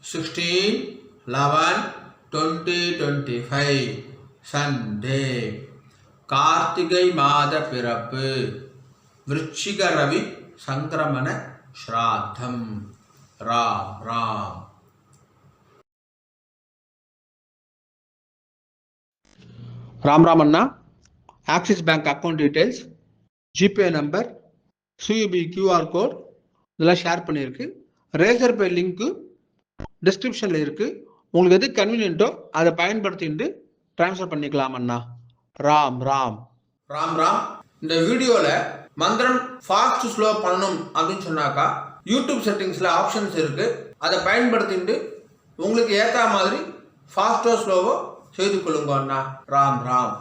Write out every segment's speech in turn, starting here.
16, 11, 2025 Sunday. Karthigai மாத பிறப்பு. விருச்சிக ரவி சங்கிரமண ஸ்ராத்தம். ராம் ராம். ராம் ராம் அண்ணா. Axis bank account details, GPay number, CUB QR code இதெல்லாம் ஷேர் பண்ணியிருக்கு. ரேசர் பே லிங்க்கு டிஸ்கிரிப்ஷனில் இருக்குது. உங்களுக்கு எது கன்வீனியன்ட்டோ அதை பயன்படுத்திட்டு ட்ரான்ஸ்ஃபர் பண்ணிக்கலாம் அண்ணா. ராம் ராம். ராம் ராம். இந்த வீடியோவில் மந்திரம் ஃபாஸ்ட் ஸ்லோ பண்ணணும் அப்படின்னு சொன்னாக்கா யூடியூப் செட்டிங்ஸில் ஆப்ஷன்ஸ் இருக்குது. அதை பயன்படுத்திட்டு உங்களுக்கு ஏற்ற மாதிரி ஃபாஸ்ட்டோ ஸ்லோவோ செய்து கொள்ளுங்க அண்ணா. ராம் ராம்.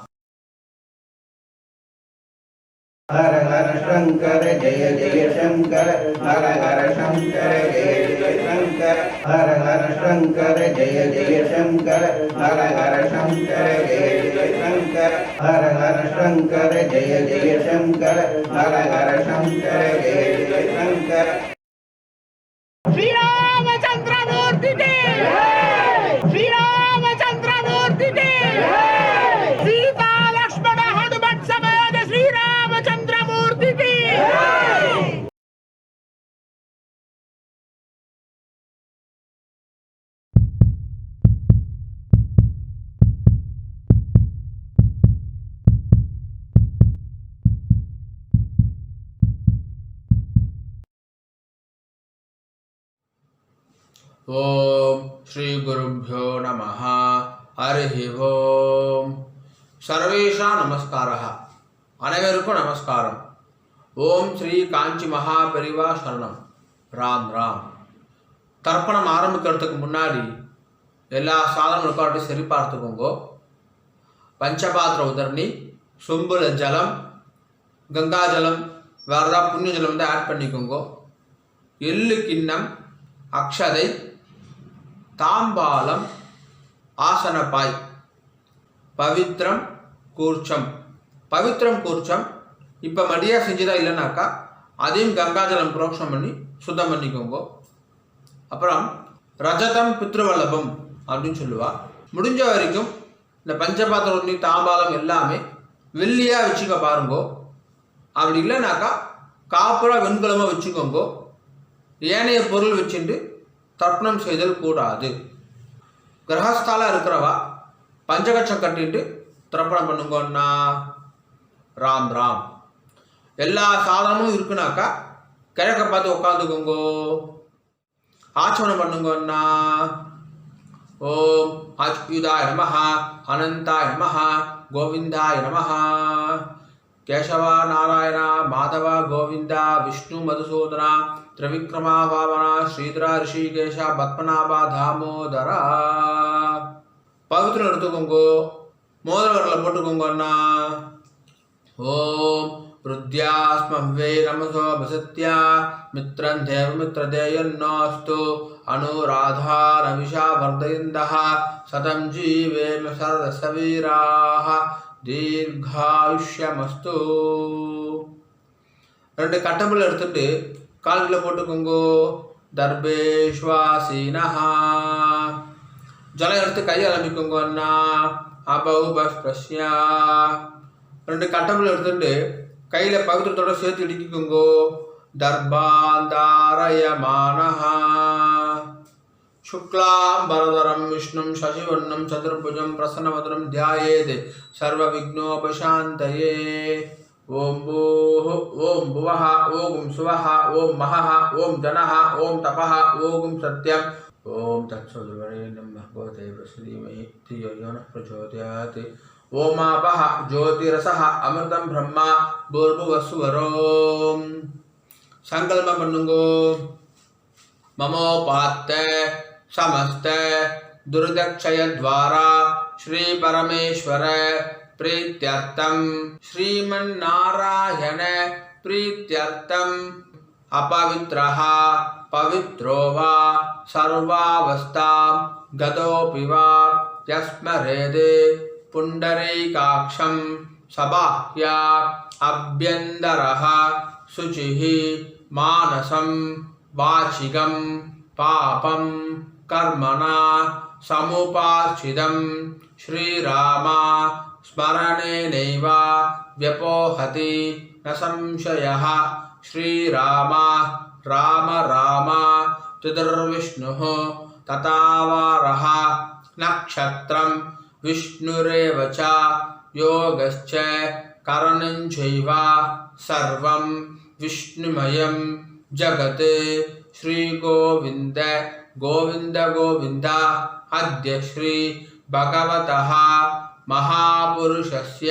हर हर शंकर जय जय शंकर, हर हर शंकर जय जय शंकर, हर हर शंकर जय जय शंकर, हर हर शंकर जय जय शंकर, हर हर शंकर जय जय शंकर, हर हर शंकर जय जय शंकर. श्री रामचंद्र मूर्ति के श्री रामचंद्र मूर्ति के सीता लक्ष्मण हनुमत समेत श्री रामचंद्र मूर्ति की. ஓம் ஸ்ரீ குருப்யோ நமஹ. ஹரி ஓம். சர்வேஷா நமஸ்காரः. அனைவருக்கும் நமஸ்காரம். ஓம் ஸ்ரீ காஞ்சி மகா பெரிவா சரணம். ராம் ராம். தர்ப்பணம் ஆரம்பிக்கிறதுக்கு முன்னாடி எல்லா சாதனங்களுக்காட்டி சரி பார்த்துக்கோங்க. பஞ்சபாத்திர உதரணி, சொம்புல ஜலம், கங்கா ஜலம், வேறு ஏதாவது புண்ணிய ஜலம் வந்து ஆட் பண்ணிக்கோங்க. எள்ளு கிண்ணம், அக்ஷதை, தாம்பாலம், ஆசனப்பாய், பவித்ரம் கூர்ச்சம். பவித்ரம் கூர்ச்சம் இப்போ மடியாக செஞ்சுதா இல்லைனாக்கா அதையும் கங்காஜலம் புரோக்ஷம் பண்ணி சுத்தம் பண்ணிக்கோங்க. அப்புறம் ரஜதம் பித்ருவல்லபம் அப்படின்னு சொல்லுவா. முடிஞ்ச வரைக்கும் இந்த பஞ்சபாத்திர தாம்பாலம் எல்லாமே வெள்ளியாக வச்சுக்க பாருங்கோ. அப்படி இல்லைனாக்கா காப்புரா வெண்கலமாக வச்சுக்கோங்க. ஏனைய பொருள் வச்சுட்டு தர்ப்பணம் செய்தல் கூடாது. கிரகஸ்தாலாக இருக்கிறவா பஞ்சகட்சம் கட்டிட்டு தர்ப்பணம் பண்ணுங்கன்னா. ராம் ராம். எல்லா சாதனமும் இருக்குனாக்கா கிழக்க பார்த்து உட்காந்துக்கோங்க. ஆச்சமனம் பண்ணுங்கன்னா. ஓம் அச்சுதாய நமஹ, அனந்தாய நமஹ, கோவிந்தாய நமஹ. கேசவா நாராயண மாதவ கோவிந்த விஷ்ணு மதுசூதன திரிவிக்ரமா வாமன ஸ்ரீதர ரிஷிகேஷ பத்மநாபா தாமோதரா. பவித்திரம் எடுத்துக்கோங்க. மோதிர வரல போட்டுக்கோங்கன்னா. ஓம் ருத்யாஸ்மவே நமசோ வசத்யா மித்ரன் தேவ மித்ரதேயன்னோஸ்து அனுராதா ரவிஷா வர்தயந்தः சதம் ஜீவேம சரதசவீராः தீர்காயுஷ்யமஸ்து. ரெண்டு கட்டம்புல எடுத்துட்டு கால்களை போட்டுக்கோங்க. தர்பேஷ்வாசீனஹ. ஜலம் எடுத்து கையை அலம்பிக்கோங்க அண்ணா. அபௌபஸ்பிரஸ்யா. ரெண்டு கட்டம்புல எடுத்துட்டு கையில் பவித்திரத்தோட சேர்த்து இடிக்கிக்கோங்க. தர்பாந்தாரயமானஹ. शुक्लांबरधरं विष्णुं शशिवर्णं चतुर्भुजं प्रसन्नवदनं ध्यायेत् सर्वविघ्नोपशान्तये. ओम भूः ओम भुवः ओम सुवः ओम महः ओम जनः ओम तपः ओम सत्यम्. ओम तत्सवितुर्वरेण्यं भर्गो देवस्य धीमहि धियो यो नः प्रचोदयात्. ओमापः ज्योतिरसः अमृतं ब्रह्म भूर्भुवस्सुवरोम्. संकल्पं பண்ணுங்கோ. ममोपात्त समस्त दुर्दक्षय द्वारा श्री परमेश्वर प्रीत्यर्थम श्रीमन्नारायण प्रीत्यर्थम अपवित्रः पवित्रो वा सर्वावस्थां गतोऽपि वा यस्मरेद् पुण्डरीकाक्षं सबाह्या अभ्यन्तरः शुचिः मानसं वाचिकं पापं कर्मणा समुपाश्रितं श्रीराम स्मरणेनैव व्यपोहति न संशयः। श्रीराम राम राम चतुर्विष्णुः तथावारः नक्षत्रं विष्णुरेव च योगश्च करणं चैव सर्वं विष्णुमयं जगत्। श्रीगोविन्द गोविन्द गोविन्द अद्य श्री भगवतः महापुरुषस्य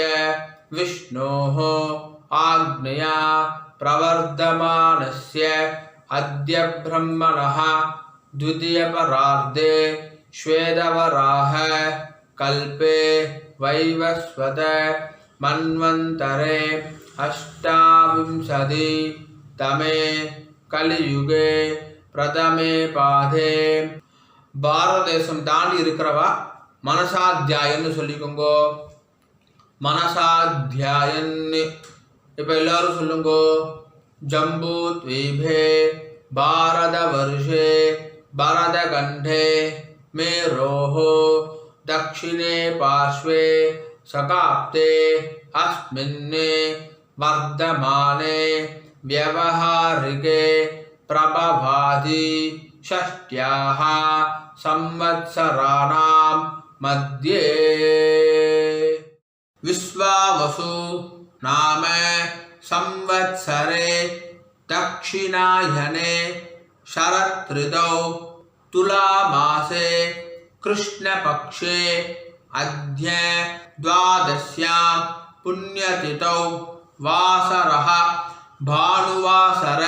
विष्णोः आज्ञया प्रवर्धमानस्य अद्य ब्रह्मणः द्वितीयपरार्धे श्वेतवराह कल्पे वैवस्वत मन्वन्तरे अष्टाविंशति तमे कलियुगे प्रथमे पादे பாரத தேசம் தாண்டி இருக்கிறவா மனசாத்தியாயன்னு சொல்லிக்கோங்கோ. மனசாத்தியாயன்னு இப்போ எல்லாரும் சொல்லுங்கோ. ஜம்பூ த்வீபே பாரத வருஷே பரத கண்டே மேரோஹோ தக்ஷிணே பார்ஷ்வே சகாப்தே அஸ்மின்னே வர்தமானே व्यवहारिके प्रभवादि षष्ट्याः संवत्सराणां मध्ये विश्वावसु नाम संवत्सरे दक्षिणायने शरदृतौ तुलामासे कृष्णपक्षे अद्य द्वादश्यां पुण्यतिथौ वासरः भानुवासर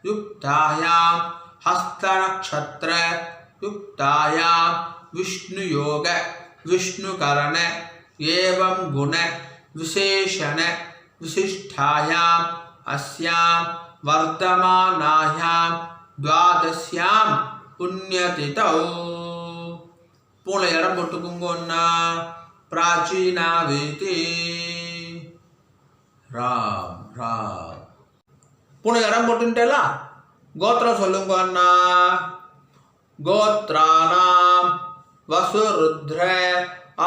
युक्तायां हस्तनक्षत्र युक्तायां विष्णुयोग विष्णुकरण एवं गुण विशेषण विशिष्टायां अस्यां वर्तमानायां द्वादश्यां पुण्यतिथौ पूर्ण इடம் போட்டுக்குங்கோன்னா प्राचीनावीति राम राम पूर्ण इடம் போட்டுட்டேலா கோத்திரம் சொல்லுங்க அண்ணா गोत्राणां वसुरुद्र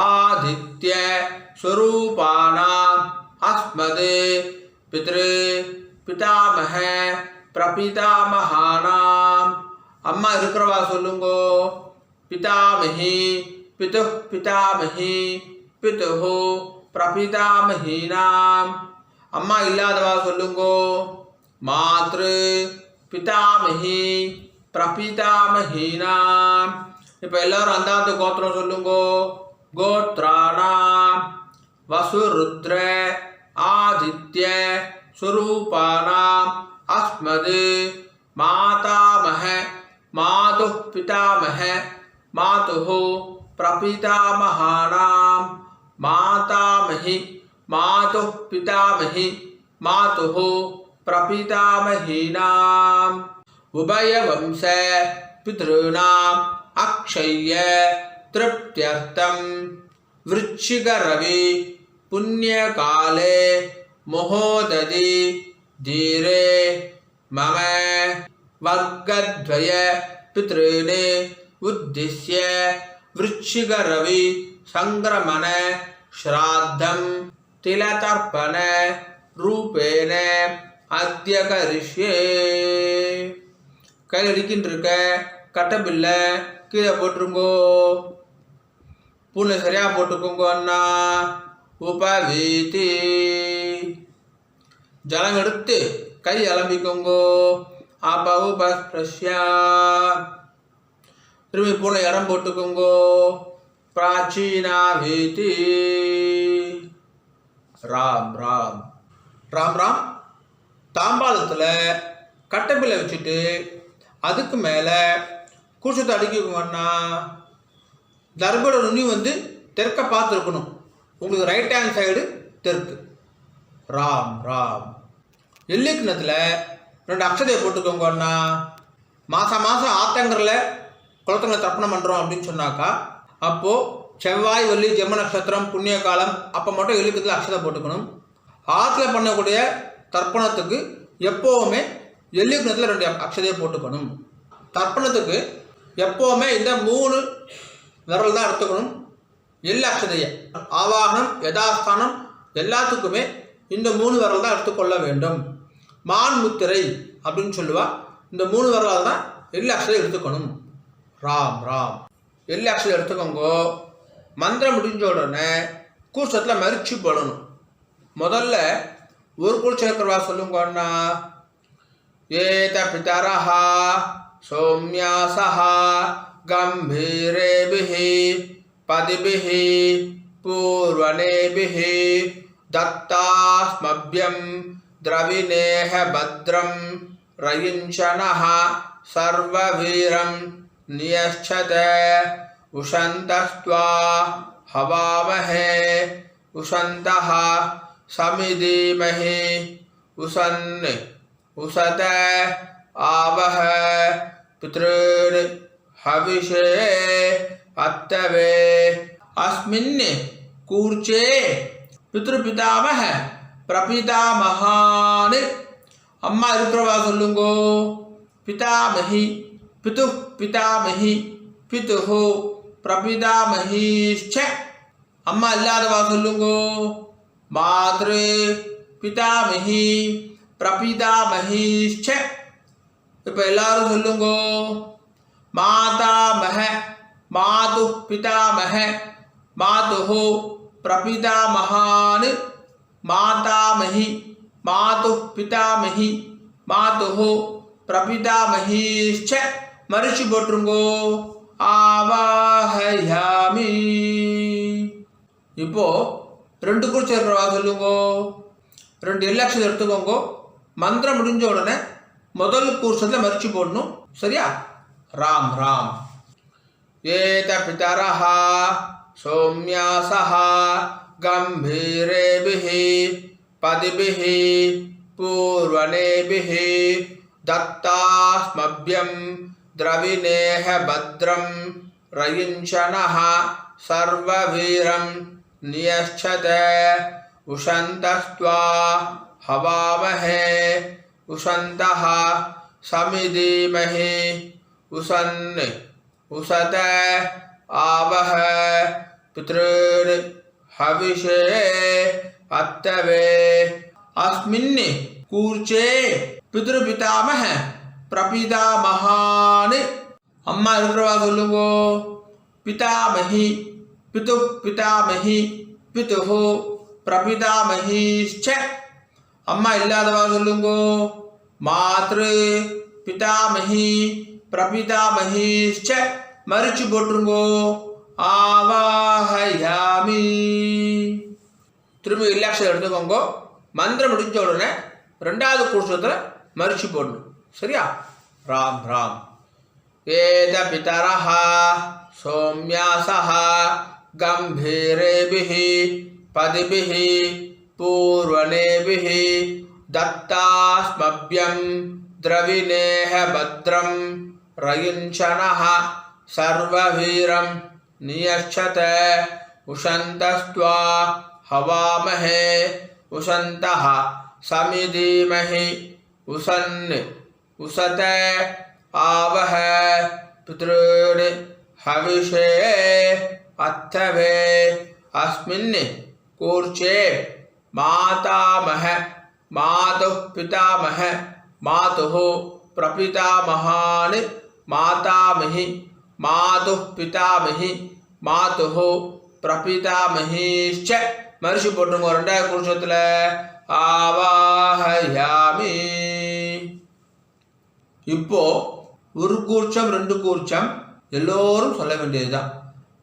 आदित्य स्वरूपाणां अस्मद् पितृ पितामह प्रपितामहानां अम्मा இருக்கிறவா சொல்லுங்கோ पितामही पितुः पितामही पितुः प्रपितामहीनां अम्मा इल्लादवा சொல்லுங்கோ मातृ पितामही प्रपितामहीनां இப்போ எல்லாரும் அந்தாத்து கோத்திரம் சொல்லுங்கோ கோத்ராணாம் வசுருத்ர ஆதித்ய ஸ்வரூபானாம் அஸ்மத் மாதாமஹ மாதுः பிதாமஹ மாதுः பிரபிதாமஹானாம் மாதாமஹி மாதுः பிதாமஹி மாதுः प्रपितामहीनाम् उभयवंश पितॄणाम् अक्षय्य तृप्त्यर्थं वृश्चिकरवि पुण्यकाले महोदधि धीरे मम वर्गद्वय पितॄन् उद्दिश्य वृश्चिकरवि संक्रमण श्राद्धं तिलतर्पण रूपेण अद्य करिष्ये கையில் அடிக்கின்றிருக்க கட்டபில்லை கீழே போட்டுருங்கோ பூனை சரியாக போட்டுக்கோங்க அண்ணா உபவீதி ஜலம் எடுத்து கை அலம்பிக்கோங்கோ அப்ப உபஸ்பிரஷ்யா திரும்பி பூனை இடம் போட்டுக்கோங்கோ பிராச்சீனா வீதி ராம் ராம் ராம் ராம் தாம்பாளத்தில் கட்டப்பில்லை வச்சுட்டு அதுக்கு மேலே குடிச்சத்தை அடிக்கணும்னா தர்போட நுனி வந்து தெற்க பார்த்துருக்கணும். உங்களுக்கு ரைட் ஹேண்ட் சைடு தெற்கு. ராம் ராம் எல்லிக்கிணத்தில் 2 அக்ஷதையை போட்டுக்கோங்கன்னா மாதம் மாதம் ஆத்தங்கரில் குளத்தங்களை தர்ப்பணம் பண்ணுறோம் அப்படின்னு சொன்னாக்கா அப்போது செவ்வாய் வெள்ளி ஜென்ம நட்சத்திரம் புண்ணிய காலம் அப்போ மட்டும் எல்லிக்கத்தில் அக்ஷதை போட்டுக்கணும். ஆற்றுல பண்ணக்கூடிய தர்ப்பணத்துக்கு எப்போவுமே எல்லிக்கிணத்தில் 2 அக்ஷதையை போட்டுக்கணும். தர்ப்பணத்துக்கு எப்போவுமே இந்த 3 விரல் தான் எடுத்துக்கணும். எல்லா அக்ஷதையை ஆவாகனம் யதாஸ்தானம் எல்லாத்துக்குமே இந்த 3 விரல் தான் எடுத்துக்கொள்ள வேண்டும். மான் முத்திரை அப்படின்னு சொல்லுவா. இந்த 3 விரலால் தான் எல்லா அக்ஷதையும் எடுத்துக்கணும். ராம் ராம் எல்லா அக்ஷதையும் எடுத்துக்கோங்க. மந்திரம் முடிஞ்ச உடனே கூச்சத்தில் மரிச்சு போடணும். முதல்ல ஒரு கூச்சம் இருக்கிறவா சொல்லுங்கன்னா ஏத பிதரஹா சௌமியாசஹா கம்பீரேபிஹி பதிபிஹி பூர்வனேபிஹி தத்தாஸ்மப்யம் திரவிணேஹ பத்ரம் ரயிஞ்சனஹ சர்வவீரம் நியச்சத உஷந்தஸ்த்வா ஹவாமஹே உஷந்தஹ சமிதீமஹி உசன் உசத ஆவஹ பித்ருன் ஹவிஷே அத்தவே அஸ்மின் கூர்ச்சே பித்ருபிதாமஹ பிரபிதாமஹான். அம்மா இருக்கிறவா சொல்லுங்கோ. பிதாமஹி பிது பிதாமஹி பிதுஹு பிரபிதாமஹீச்ச. அம்மா இல்லாதவா சொல்லுங்கோ. மாத்ரு பிதாமஹி பிரபிதாமஹீச்ச. இப்போ எல்லாரும் சொல்லுங்கோ. மாதாமஹ மாது பிதாமஹ மாதுஹு பிரபிதாமஹான் மாதாமஹி மாது பிதாமஹி மாதுஹு பிரபிதாமஹீச்ச. மரிச்சு போட்டுருங்கோ. ஆவாஹயாமி. இப்போ 2 குறிச்சு இருக்கிறவா சொல்லுங்கோ. 2 எல்லக்ஷம் எடுத்துக்கோங்க. மந்திரம் முடிஞ்ச உடனே முதல் கூர்ச்சத்தில் மரிச்சு போடணும். சரியா? ராம் ராம் ஏத பிதரஹா சௌமியாசஹா கம்பீரேபிஹி பதிபிஹி பூர்வனேபிஹி தத்தாஸ்மப்யம் திரவிணேஹ பத்ரம் ரயிஞ்சனஹ சர்வவீரம் நியச்சத உஷந்தஸ்த்வா ஹவாமஹே உஷந்தஹ சமிதீமஹி உசன் உசத ஆவஹ பித்ருன் ஹவிஷே அத்தவே அஸ்மின் கூர்ச்சே பித்ருபிதாமஹ பிரபிதாமஹான். அம்மா இருக்கிறவா சொல்லுங்கோ. பிதாமஹி பிது பிதாமஹி பிதுஹு பிரபிதாமஹீச்ச. அம்மா இல்லாதவா சொல்லுங்கோ. மாத்ரு பிதாமஹி பிரபிதாமஹீச்ச. மரிச்சு போட்டுருங்கோ. ஆவாஹயாமி. திரும்பி இல்லாக்ஷம் எடுத்துக்கோங்க. மந்திரம் முடிஞ்ச உடனே 2வது கூர்ச்சத்தில் மரிச்சு போடணும். சரியா? ராம் ராம் ஏத பிதரஹா சௌமியாசஹா கம்பீரேபிஹி பதிபிஹி பூர்வனேபிஹி தத்தாஸ்மப்யம் திரவிணேஹ பத்ரம் ரயிஞ்சனஹ சர்வவீரம் நியச்சத உஷந்தஸ்த்வா ஹவாமஹே உஷந்தஹ சமிதீமஹி உசன் உசத ஆவஹ பித்ருன் ஹவிஷே அத்தவே அஸ்மின் கூர்ச்சே மாதாமஹ மாது பிதாமஹ மாதுஹு பிரபிதாமஹான் மாதாமஹி மாது பிதாமஹி மாதுஹு பிரபிதாமஹீச்ச. மரிச்சு போட்டுருங்க. 2வது கூர்ச்சத்தில் ஆவாஹயாமி. இப்போ ஒரு கூர்ச்சம் 2 கூர்ச்சம் எல்லோரும் சொல்ல வேண்டியதுதான்.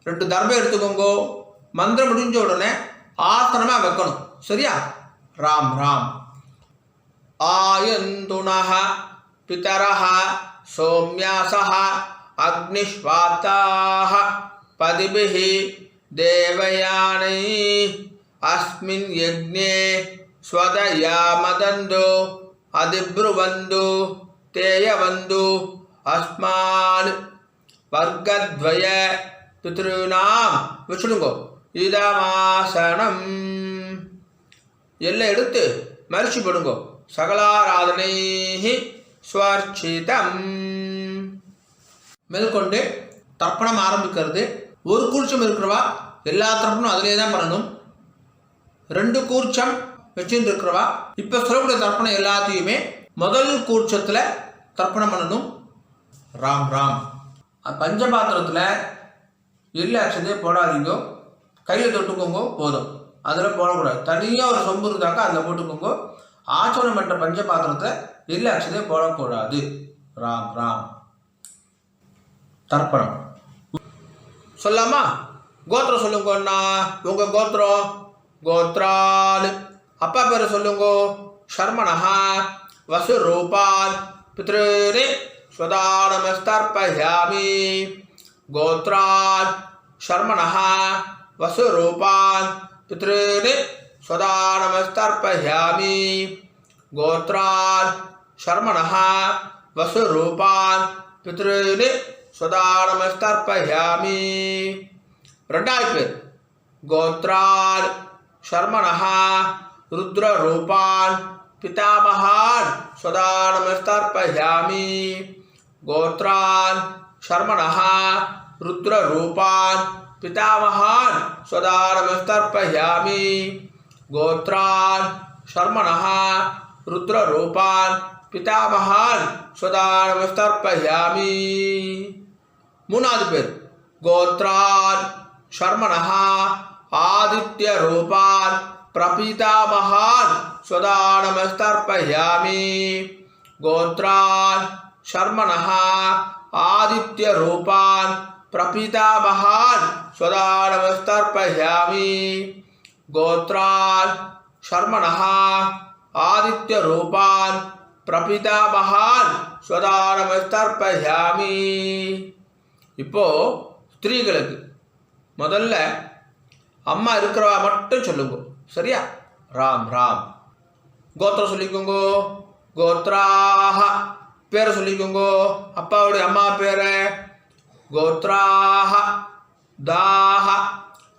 2 தர்பம் எடுத்துக்கோங்க. மந்திரம் முடிஞ்ச உடனே ஆசனமா வைக்கணும். சரியா? ராம் ராம் ஆயந்துனஹ பிதரஹ சௌமியாசஹ அக்னிஷ்வாத்தாஹ பதிபிஹி தேவயானை அஸ்மின் யக்ஞே ஸ்வதயாமதந்து அதிப்ருவந்து தேயவந்து அஸ்மான் வர்க்கத்வய பித்ருநாம். வச்சுடுங்கோ. இதமாசனம் எல்லாம் எடுத்து மரிச்சு போடுங்கோ. சகலாராதனை ஸ்வர்ச்சிதம். மேற்கொண்டு தர்ப்பணம் ஆரம்பிக்கிறது. ஒரு கூர்ச்சம் இருக்கிறவா எல்லா தர்ப்பணம் அதிலே தான் பண்ணணும். 2 கூர்ச்சம் வச்சுட்டு இருக்கிறவா இப்போ சொல்லக்கூடிய தர்ப்பணம் எல்லாத்தையுமே முதல் கூர்ச்சத்தில் தர்ப்பணம் பண்ணணும். ராம் ராம். பஞ்சபாத்திரத்தில் எள்ளு அக்ஷதையே போடாதீங்க, கையில் தொட்டுக்கோங்க போதும், அதில் போடக்கூடாது. தனியாக ஒரு சொம்பு இருந்தாக்கா அதில் போட்டுக்கோங்க. ஆச்சரணம் பண்ணுற பஞ்சபாத்திரத்தை எள்ளு அக்ஷதையே போடக்கூடாது. ராம் ராம். தர்ப்பணம் சொல்லாமா? கோத்திரம் சொல்லுங்கண்ணா. உங்கள் கோத்திரம் கோத்ரால். அப்பா பேர் சொல்லுங்க. சர்மணஹா வசுரூபான் பித்ருனி ஸ்வதானமஸ்தர்ப்பயாமி. கோத்ரால் சர்மணஹா வசுரூபான் பித்ருனி ஸ்வதானமஸ்தர்ப்பயாமி. கோத்ரால் சர்மணஹா வசுரூபான் பித்ருனி ஸ்வதானமஸ்தர்ப்பயாமி. 2வது பேர் கோத்ரால் சர்மணஹா ருத்ரரூபான் பிதாமகான் ஸ்வதானமஸ்தர்ப்பயாமி. கோத்ரால் சர்மணஹா ருத்ரரூபான் பிதாமகான் ஸ்வதானமஸ்தர்ப்பயாமி. கோத்ரால் சர்மணஹா ருத்ரரூபான் பிதாமகான் ஸ்வதானமஸ்தர்ப்பயாமி. 3வது பேர் கோத்ரால் சர்மணஹா ஆதித்ய ரூபான் பிரபிதாமகான் ஸ்வதானமஸ்தர்ப்பயாமி. கோத்ரால் சர்மணஹா ஆதித்ய ரூபான் பிரபிதாமகான் ஸ்வதானமஸ்தர்ப்பயாமி. கோத்ரால் சர்மணஹா ஆதித்ய ரூபான் பிரபிதாமகான் ஸ்வதானமஸ்தர்ப்பயாமி. இப்போ ஸ்திரீகளுக்கு முதல்ல அம்மா இருக்கிறவா மட்டும் சொல்லுங்க, சரியா? ராம் ராம். கோத்திரம் சொல்லிக்கோங்க. கோத்ராஹ பேரை சொல்லிக்கோங்க. அப்பாவுடைய அம்மா பேரை கோத்ராஹ தாஹ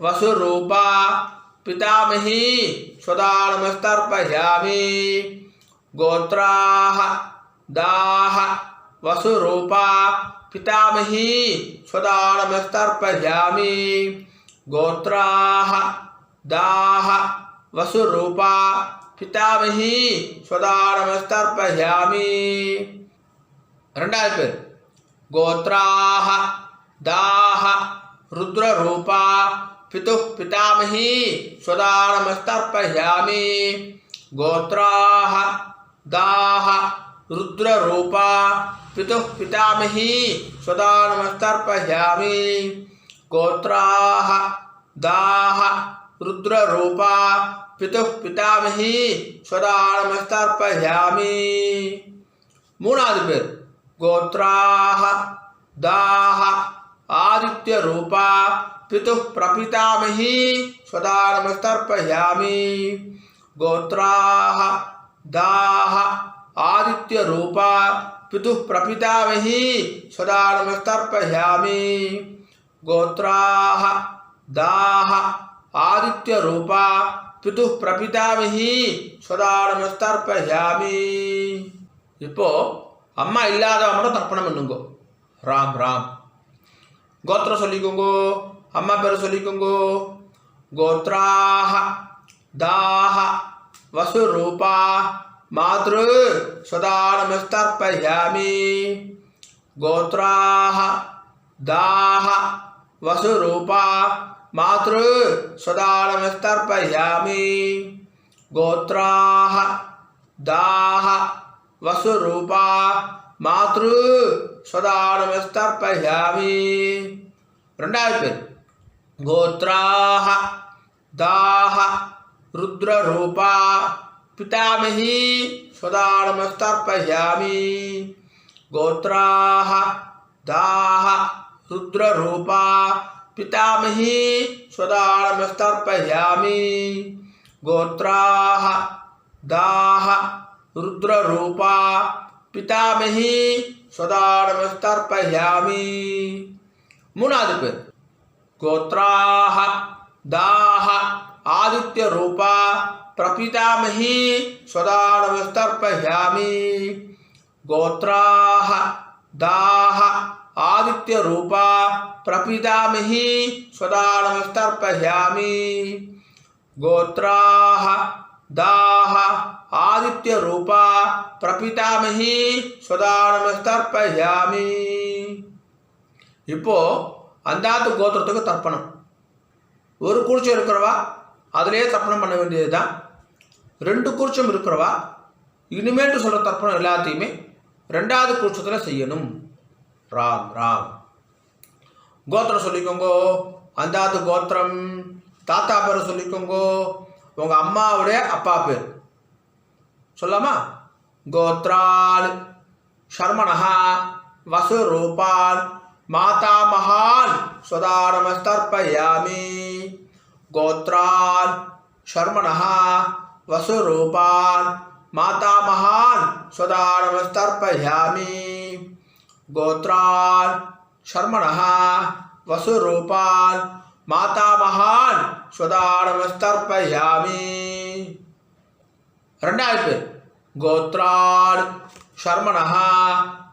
வசுரூபா பிதாமஹி ஸ்வதானமஸ்தர்ப்பயாமி. கோத்ராஹ தாஹ வசுரூபா பிதாமஹி ஸ்வதானமஸ்தர்ப்பயாமி. கோத்ராஹ தாஹ வசுரூபா பிதாமஹி ஸ்வதானமஸ்தர்ப்பயாமி. 2வது பேர் கோத்ராஹ தாஹ ருத்ரரூபா பிதுः பிதாமஹி ஸ்வதானமஸ்தர்ப்பயாமி. கோத்ராஹ தாஹ ருத்ரரூபா பிதுः பிதாமஹி ஸ்வதானமஸ்தர்ப்பயாமி. கோத்ராஹ தாஹ ருத்ரரூபா பிதுः பிதாமஹி ஸ்வதானமஸ்தர்ப்பயாமி. 3வது பேர் கோத்ராஹ தாஹ ஆதித்ய ரூபா பிதுः பிரபிதாமஹி ஸ்வதானமஸ்தர்ப்பயாமி. கோத்ராஹ தாஹ ஆதித்ய ரூபா பிதுः பிரபிதாமஹி ஸ்வதானமஸ்தர்ப்பயாமி. கோத்ராஹ தாஹ ஆதித்ய ரூபா பிதுः பிரபிதாமஹி ஸ்வதானமஸ்தர்ப்பயாமி. இப்போ அம்மா இல்லாதவ மட்டும் தர்ப்பணம் பண்ணுங்க. ராம் ராம். கோத்திரம் சொல்லிக்கோங்க. அம்மா பேர் சொல்லிக்கோங்க. கோத்ராஹ தாஹ வசுரூபா மாத்ரு ஸ்வதானமஸ்தர்ப்பயாமி. கோத்ராஹ தாஹ வசுரூபா மாத்ரு ஸ்வதானமஸ்தர்ப்பயாமி. கோத்ராஹ தாஹ வசுரூபா மாத்ரு ஸ்வதானமஸ்தர்ப்பயாமி. 2வது பேர் கோத்ராஹ தாஹ ருத்ரரூபா பிதாமஹி ஸ்வதானமஸ்தர்ப்பயாமி. கோத்ராஹ தாஹ ருத்ரரூபா பிதாமஹி ஸ்வதானமஸ்தர்ப்பயாமி. கோத்ராஹ தாஹ ருத்ரரூபா பிதாமஹி ஸ்வதானமஸ்தர்ப்பயாமி. 3வது பேர் கோத்ராஹ தாஹ ஆதித்ய ரூபா பிரபிதாமஹி ஸ்வதானமஸ்தர்ப்பயாமி. கோத்ராஹ தாஹ ஆதித்ய ரூபா பிரபிதாமிஹி ஸ்வதா நமஸ்தர்ப்பயாமி. கோத்ராஹ தாஹ ஆதித்ய ரூபா பிரபிதாமிஹி ஸ்வதா நமஸ்தர்ப்பயாமி. இப்போ அந்தாத்து கோத்திரத்துக்கு தர்ப்பணம். ஒரு குறிச்சம் இருக்கிறவா அதிலே தர்ப்பணம் பண்ண வேண்டியது தான். 2 குறிச்சம் இருக்கிறவா இனிமேட்டு சொல்கிற தர்ப்பணம் எல்லாத்தையுமே 2வது குறிச்சத்தில் செய்யணும். ராம் ராம். கோத்திரம் சொல்லிக்கோங்கோ. அந்தாத்து கோத்திரம். தாத்தா பேரை சொல்லிக்கோங்கோ. உங்கள் அம்மாவுடைய அப்பா பேர் சொல்லாமா? கோத்ரால் ஷர்மணஹா வசுரூபான் மாதாமஹான் ஸ்வதா நமஸ்தர்ப்பயாமி. கோத்ரான் ஷர்மணஹா வசுரூபான் மாதாமஹான் ஸ்வதா நமஸ்தர்ப்பயாமி. கோத்ரான் ஷர்மணஹா வசுரூபான் மாதாமஹான் ஸ்வதா நமஸ்தர்ப்பயாமி. 2வது பேர் கோத்ரான் ஷர்மணஹா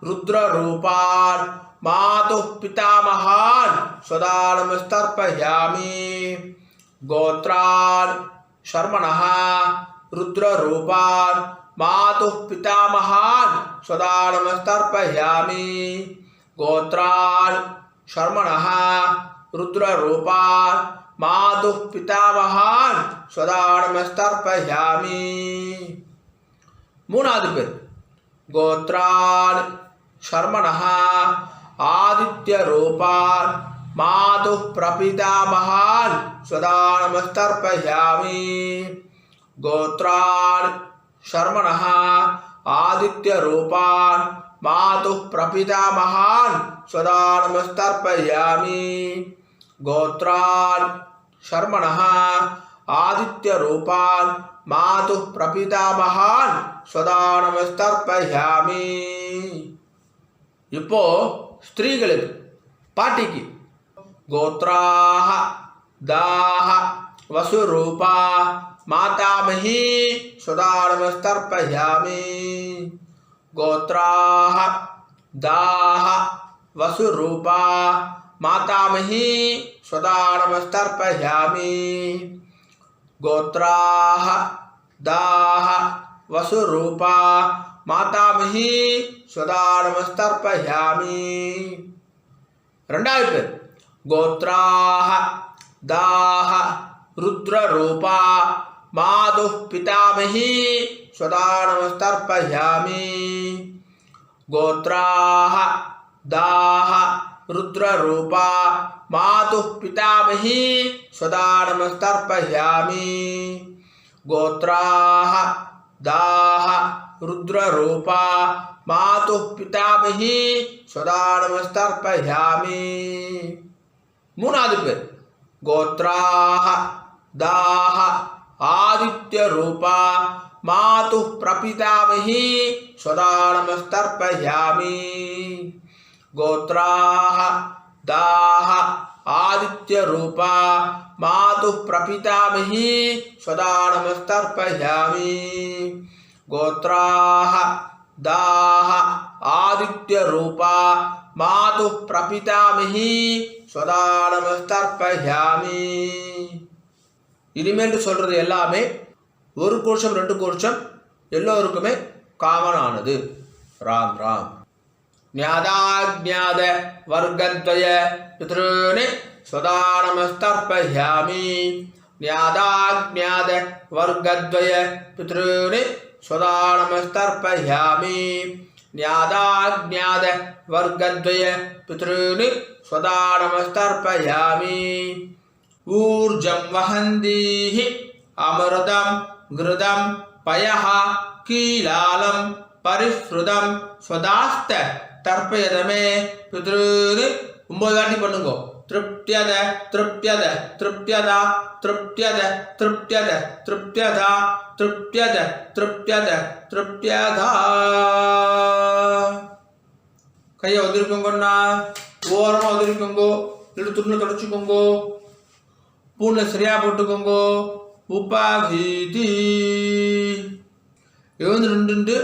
ருத்ரரூபான் மாதுः பிதாமகான் ஸ்வதா நமஸ்தர்ப்பயாமி. கோத்ரான் ஷர்மணஹா ருத்ரரூபான் மாதுः பிதாமகான் ஸ்வதா நமஸ்தர்ப்பயாமி. கோத்ரான் ஷர்மணஹா ருத்ரரூபான் மாதுः பிதாமகான் ஸ்வதா நமஸ்தர்ப்பயாமி. 3வது பேர் கோத்ரான் ஷர்மணஹா ஆதித்ய ரூபான் மாதுः பிரபிதாமகான் ஸ்வதா நமஸ்தர்ப்பயாமி. கோத்ரான் ஷர்மணஹா ஆதித்ய ரூபான் மாதுः பிரபிதாமகான் ஸ்வதா நமஸ்தர்ப்பயாமி. கோத்ரான் ஷர்மணஹா ஆதித்ய ரூபான் மாதுः பிரபிதாமகான் ஸ்வதா நமஸ்தர்ப்பயாமி. இப்போ ஸ்திரீகளுக்கு பாட்டிக்கு கோத்ராஹ தாஹ வசுரூபா மாதாமஹி ஸ்வதா நமஸ்தர்ப்பயாமி. கோத்ராஹ தாஹ வசுரூபா மாதாமஹி ஸ்வதா நமஸ்தர்ப்பயாமி. கோத்ராஹ தாஹ வசுரூபா மாதாமஹி ஸ்வதா நமஸ்தர்ப்பயாமி. 2வது பேர் கோத்ராஹ தாஹ ருத்ரரூபா மாதுः பிதாமஹி ஸ்வதா நமஸ்தர்ப்பயாமி. கோத்ராஹ தாஹ ருத்ரரூபா மாதுः பிதாமஹி ஸ்வதா நமஸ்தர்ப்பயாமி. கோத்ராஹ தாஹ ருத்ரரூபா மாதுः பிதாமஹி ஸ்வதா நமஸ்தர்ப்பயாமி. 3வது பேர் கோத்ராஹ தாஹ ஆதித்ய ரூபா மாதுः பிரபிதாமஹி ஸ்வதா நமஸ்தர்ப்பயாமி. கோத்ராஹ தாஹ ஆதித்ய ரூபா மாதுः பிரபிதாமஹி ஸ்வதா நமஸ்தர்ப்பயாமி. கோத்ராஹ தாஹ ஆதித்ய ரூபா மாதுः பிரபிதாமஹி ஸ்வதா நமஸ்தர்ப்பயாமி. இனிமேல் சொல்றது எல்லாமே ஒரு கோஷம் 2 கோஷம் எல்லோருக்குமே காமன் ஆனது. ராம் ராம். ஞாதாஜ்ஞாத வர்க்கத்வய பித்ருனே ஸ்வதா நமஸ்தர்ப்பயாமி. ஞாதாஜ்ஞாத வர்க்கத்வய பித்ருனே ஸ்வதா நமஸ்தர்ப்பயாமி. ஞாதாஜ்ஞாத வர்க்கத்வய பித்ருனே ஸ்வதா நமஸ்தர்ப்பயாமி. ஊர்ஜம் வஹந்தீஹி அமிர்தம் கிருதம் பயஹ கீலாலம் பரிஸ்ருதம் ஸ்வதாஸ்த தர்ப்பயதமே பித்ருனு 9 வாட்டி பண்ணுங்க. திருப்தியத திருப்தியத திருப்தியதா திருப்தியத திருப்தியத திருப்தியதா திருப்தியத திருப்தியத திருப்தியதா. கையை உதிரிக்கோங்கண்ணா. ஓரமாக உதிரிக்கோங்கோ. இல்லை துணியில் தொடச்சிக்கோங்கோ. பூனை சரியா போட்டுக்கோங்கோ. உபாகீதி எழுந்து நின்று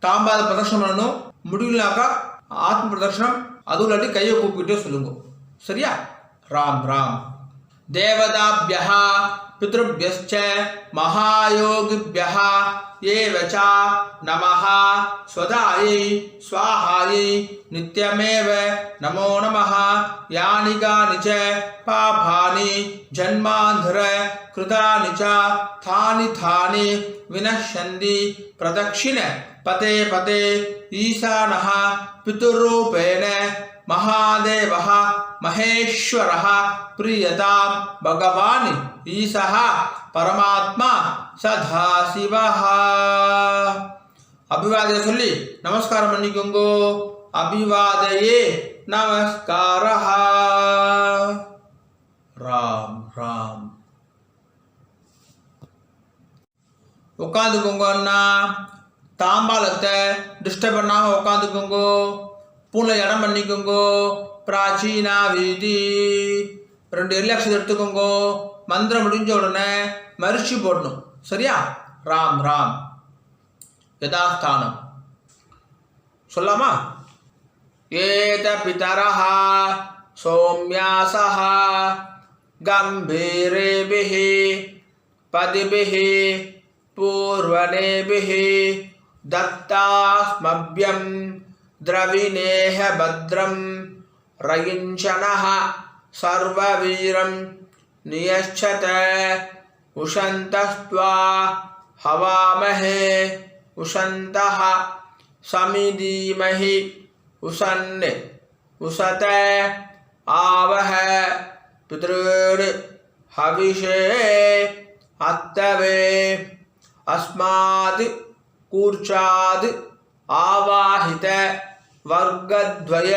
தாம்பாத பிரதர்ஷனம் பண்ணணும். முடியலனாக்கா ஆத்ம பிரதர்ஷனம் அதுவும் இல்லாட்டி கையை கூப்பிட்டே சொல்லுங்க. சரியா? ராம் ராம். தேவதாபியः பித்ருभ्यश्च महायोगिभ्यः एव च नमः स्वधायै स्वाहायै नित्यमेव नमो नमः. यानि कानि च पापानि जन्मान्धर कृतानि च तानि तानि विनश्यन्ति प्रदक्षिण पते पते ईशानः पितुरूपेण महादेवः महेश्वरः प्रियतां भगवान् ईशः परमात्मा सदाशिवः. अभिवादय சொல்லி நமஸ்காரம் பண்ணிக்கோங்க. அபிவாதயே நமஸ்காரः. ராம் ராம். உட்காந்துக்கோங்க அண்ணா. தாம்பாளத்தை டிஸ்டர்ப் பண்ணாம உட்காந்துக்கோங்க. பூனை இடம் பண்ணிக்கோங்க. பிராச்சீனா வீதி 2 எல்லக்ஷன் எடுத்துக்கோங்க. மந்திரம் முடிஞ்ச உடனே மரிச்சு போடணும். சரியா? ராம் ராம். யதாஸ்தானம் சொல்லாமா? ஏத பிதரஹ சோம்யாசஹ கம்பீரேபிஹி பதிபிஹி பூர்வனேபிஹி தத்தாஸ்மப்யம் द्रविणेह भद्रं रयिञ्चनः सर्ववीरं नियच्छत उशन्तस्त्वा हवामहे उशन्तः समिधीमहि उशन्ने उशत आवह पितॄन् हविषे अत्तवे अस्मात् कूर्चात् आवाहित वर्गद्वय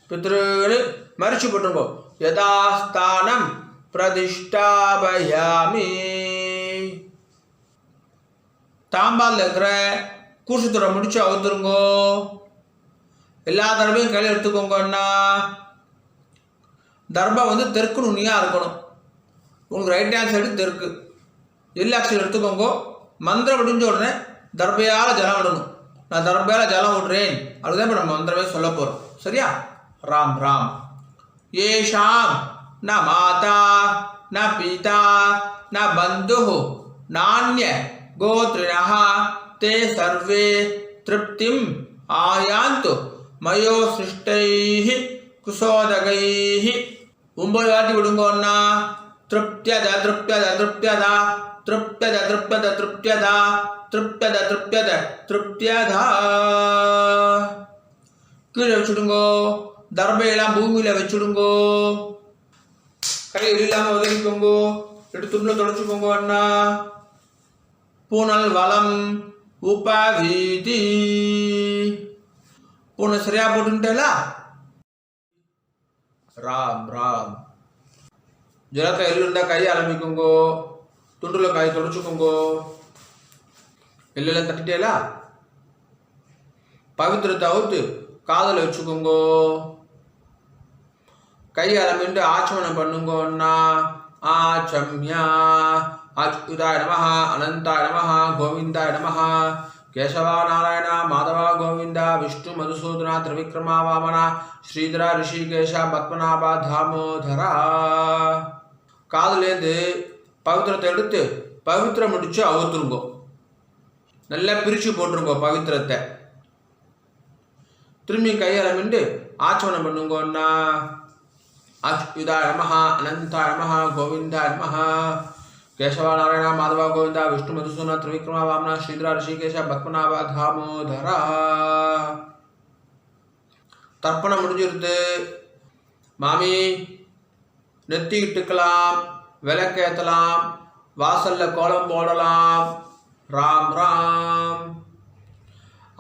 पितॄन् मरिச்சு போட்டுருங்க. யதாஸ்தானம் பிரதிஷ்டாபயாமி. தாம்பால் இருக்கிற கூசுத்தோட முடிச்சு அவுத்துருங்க. எல்லா தர்பையும் கையில் எடுத்துக்கோங்கன்னா தர்பா தெற்கு நுனியாக இருக்கணும். உங்களுக்கு ரைட் ஹேண்ட் சைடு தெற்கு. எல்லாக்ஷன் எடுத்துக்கோங்க. மந்திரம் முடிஞ்ச உடனே தர்பையால் ஜலம் விடணும். நான் தர்பையால ஜலம் விடுறேன் அப்படிதான் இப்போ நம்ம மந்திரமே சொல்ல போகிறோம். சரியா? ராம் ராம். ஏஷாம் ந மாதா ந பிதா ந பந்து நானிய கோத்ரிணः தே சர்வே திருப்திம் ஆயாந்து மயோ சிருஷ்டைஹி குசோதகைஹி. 9 வாட்டி விடுங்கோன்னா திருப்தியத திருப்தியத திருப்தியதா திருப்தியத திருப்தியத திருப்தியதா திருப்தியத திருப்தியத திருப்தியதா. கீழே வச்சுடுங்கோ. தர்பையெல்லாம் பூமியில வச்சுடுங்கோ. கை இல்லாம உதவிக்கோங்கோ. எடுத்துள்ள தொடச்சுக்கோங்க அண்ணா. பூனல் வளம் உபவீதி. பூனை சரியா போட்டுட்டேலா? ராம் ராம். ஜலத்தை எள்ளுண்டா கையை ஆரம்பிக்குங்கோ. துண்டுல கை தொடச்சுக்கோங்கோ. எல்லாம் தட்டிட்டேலா? பவித்திரத்தை அவுத்து காதல வச்சுக்கோங்கோ. கை ஆரம்பிட்டு ஆச்சமனம் பண்ணுங்கோன்னா ஆச்சம்யா அச்சுதாய நமஹ அனந்தாய நமஹ கோவிந்தாய நமஹ கேசவா நாராயண மாதவா கோவிந்தா விஷ்ணு மதுசூதனா திரிவிக்ரமா வாமனா ஸ்ரீதரா ரிஷிகேஷ பத்மநாபா தாமோதரா. காதுலேருந்து பவித்திரத்தை எடுத்து பவித்திரம் முடிச்சு அவுத்துருங்கோ. நல்லா பிரித்து போட்டுருங்கோ பவித்திரத்தை. திரும்பி கையாளமிண்டு ஆச்சமனம் பண்ணுங்கோன்னா அச்சுதாய நமஹ அனந்தாய நமஹ கோவிந்தாய நமஹ கேசவா நாராயண மாதவா கோவிந்தா விஷ்ணு மதுசூதனா திரிவிக்ரமா வாமனா ஸ்ரீதரா ரிஷிகேஷ பத்மநாபா தாமோதரா. தர்ப்பணம் முடிஞ்சிருது. மாமி நெத்திக்கிட்டுக்கலாம், விளக்கேற்றலாம், வாசல்ல கோலம் போடலாம். ராம் ராம்.